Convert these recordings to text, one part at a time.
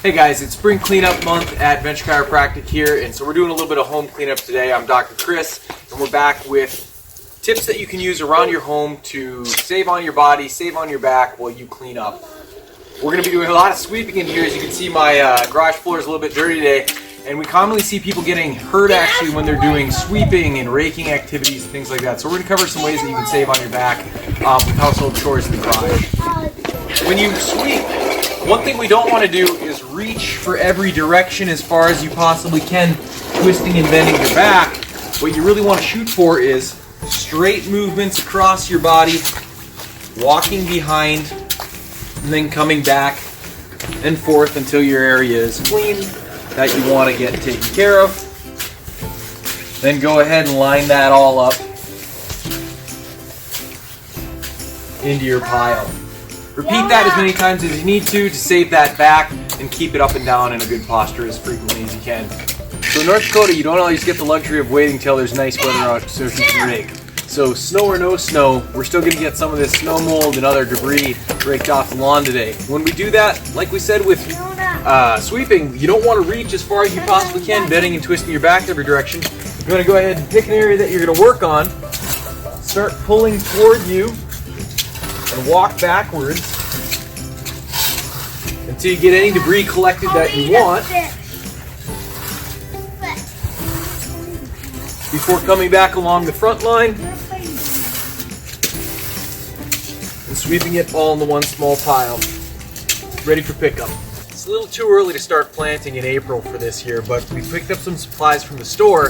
Hey guys, it's spring cleanup month at Adventure Chiropractic here, and so we're doing a little bit of home cleanup today. I'm Dr. Chris, and we're back with tips that you can use around your home to save on your body, save on your back while you clean up. We're going to be doing a lot of sweeping in here. As you can see, my garage floor is a little bit dirty today, and we commonly see people getting hurt actually when they're doing sweeping and raking activities and things like that. So we're going to cover some ways that you can save on your back with household chores in the garage. When you sweep, one thing we don't want to do is reach for every direction as far as you possibly can, twisting and bending your back. What you really want to shoot for is straight movements across your body, walking behind, and then coming back and forth until your area is clean that you want to get taken care of. Then go ahead and line that all up into your pile. Repeat that as many times as you need to save that back and keep it up and down in a good posture as frequently as you can. So in North Dakota, you don't always get the luxury of waiting till there's nice weather out so you can rake. So snow or no snow, we're still going to get some of this snow mold and other debris raked off the lawn today. When we do that, like we said with sweeping, you don't want to reach as far as you possibly can, bending and twisting your back every direction. You want to go ahead and pick an area that you're going to work on, start pulling toward you, and walk backwards until you get any debris collected that you want before coming back along the front line and sweeping it all into one small pile, ready for pickup. It's a little too early to start planting in April for this year, but we picked up some supplies from the store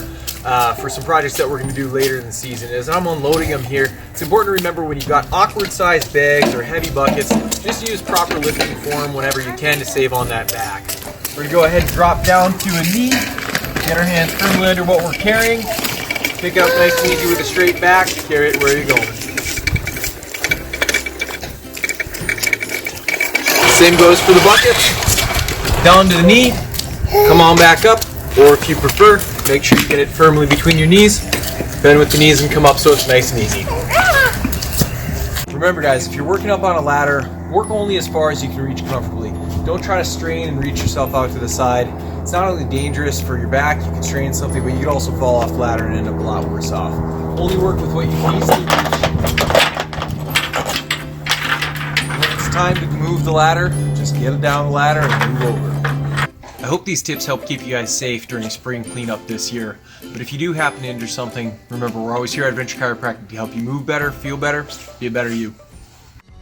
for some projects that we're going to do later in the season. As I'm unloading them here, it's important to remember when you've got awkward sized bags or heavy buckets, just use proper lifting form whenever you can to save on that back. We're going to go ahead and drop down to a knee, get our hands firmly under what we're carrying, pick up nice and easy with a straight back, carry it where you're going. Same goes for the buckets. Down to the knee, come on back up, or if you prefer, make sure you get it firmly between your knees, bend with the knees and come up so it's nice and easy. Remember guys, if you're working up on a ladder, work only as far as you can reach comfortably. Don't try to strain and reach yourself out to the side. It's not only dangerous for your back, you can strain something, but you could also fall off the ladder and end up a lot worse off. Only work with what you can easily reach. When it's time to move the ladder, just get it down the ladder and move over. I hope these tips help keep you guys safe during spring cleanup this year. But if you do happen to injure something, remember we're always here at Adventure Chiropractic to help you move better, feel better, be a better you.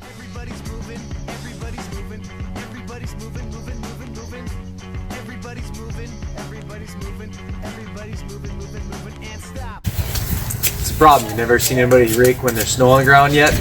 Everybody's moving, everybody's moving, everybody's moving, moving, moving, moving. Everybody's moving, everybody's moving, everybody's moving, moving, moving, and stop. It's a problem. You've never seen anybody rake when there's snow on the ground yet?